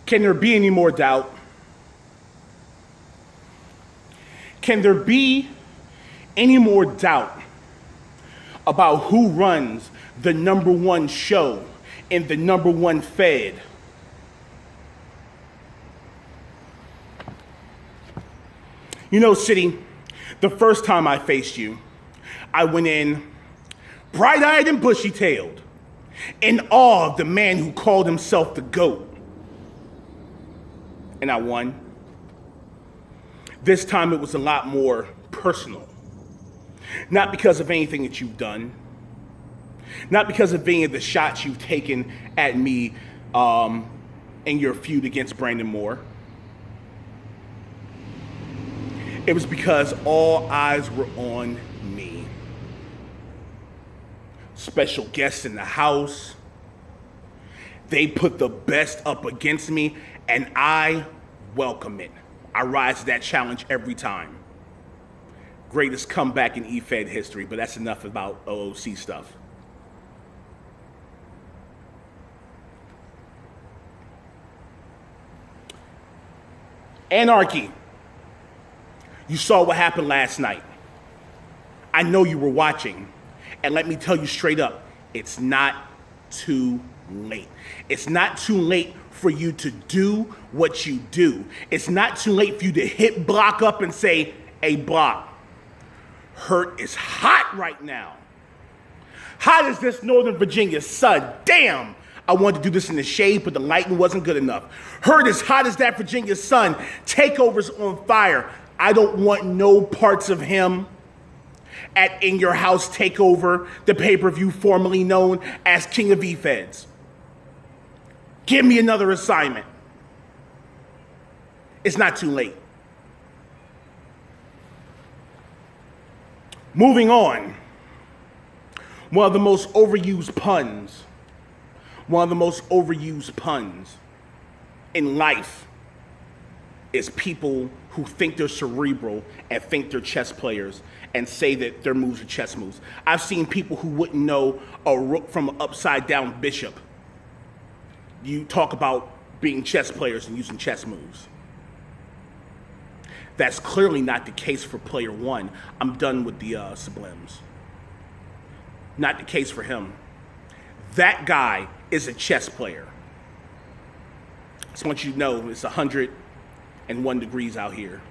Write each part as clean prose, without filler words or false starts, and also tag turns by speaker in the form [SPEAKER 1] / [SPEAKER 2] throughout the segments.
[SPEAKER 1] Can there be any more doubt? Can there be any more doubt about who runs the number one show in the number one fed? You know, City, the first time I faced you, I went in bright-eyed and bushy-tailed, in awe of the man who called himself the GOAT. And I won. This time it was a lot more personal. Not because of anything that you've done, not because of any of the shots you've taken at me in your feud against Brandon Moore. It was because all eyes were on me. Special guests in the house. They put the best up against me, and I welcome it. I rise to that challenge every time. Greatest comeback in EFED history, but that's enough about OOC stuff. Anarchy. You saw what happened last night. I know you were watching. And let me tell you straight up, it's not too late. It's not too late for you to do what you do. It's not too late for you to hit Block up and say, hey, Block, Hurt is hot right now. Hot as this Northern Virginia sun. Damn, I wanted to do this in the shade, but the lighting wasn't good enough. Hurt is hot as that Virginia sun. Takeover's on fire. I don't want no parts of him at In Your House Takeover, the pay-per-view formerly known as King of E-Feds. Give me another assignment. It's not too late. Moving on. One of the most overused puns in life is people who think they're cerebral and think they're chess players and say that their moves are chess moves. I've seen people who wouldn't know a rook from an upside down bishop. You talk about being chess players and using chess moves. That's clearly not the case for player one. I'm done with the sublims. Not the case for him. That guy is a chess player. I just want you to know it's 101 degrees out here.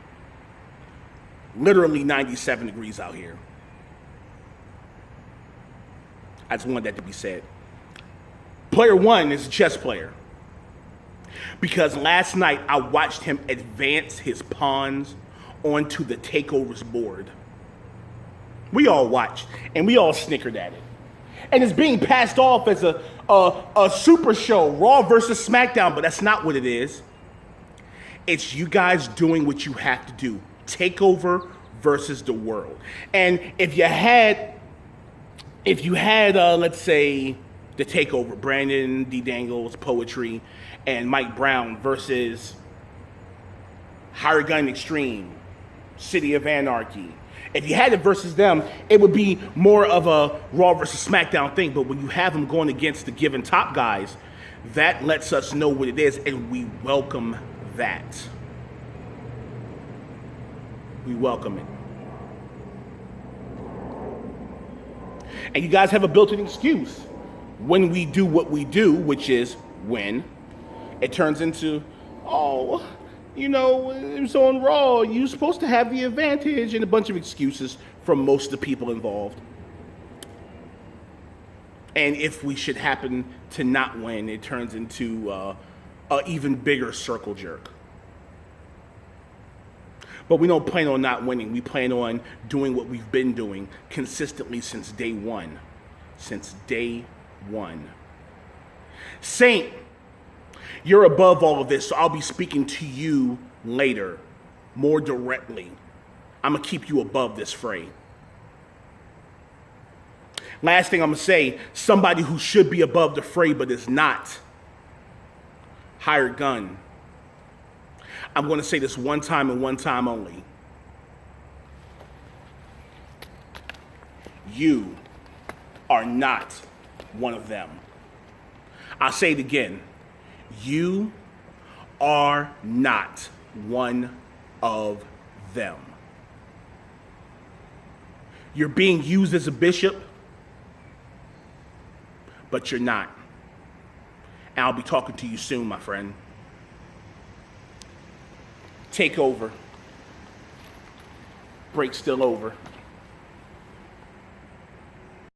[SPEAKER 1] Literally 97 degrees out here. I just wanted that to be said. Player one is a chess player. Because last night I watched him advance his pawns onto the takeover's board. We all watched and we all snickered at it. And it's being passed off as a super show, Raw versus SmackDown, but that's not what it is. It's you guys doing what you have to do. Takeover versus the world. And if you had, let's say, the Takeover, Brandon D. Dangles, Poetry, and Mike Brown versus Higher Gun Extreme, City of Anarchy. If you had it versus them, it would be more of a Raw versus SmackDown thing. But when you have them going against the given top guys, that lets us know what it is, and we welcome that. We welcome it. And you guys have a built-in excuse when we do what we do, which is when it turns into, oh, you know, it was on Raw, you're supposed to have the advantage, and a bunch of excuses from most of the people involved. And if we should happen to not win, it turns into an even bigger circle jerk. But we don't plan on not winning. We plan on doing what we've been doing consistently since day one. Since day one. Saint, you're above all of this, so I'll be speaking to you later, more directly. I'm going to keep you above this fray. Last thing I'm going to say, somebody who should be above the fray but is not. Hired Gun. I'm going to say this one time and one time only. You are not one of them. I'll say it again. You are not one of them. You're being used as a bishop, but you're not. And I'll be talking to you soon, my friend. Take over. Break's still over.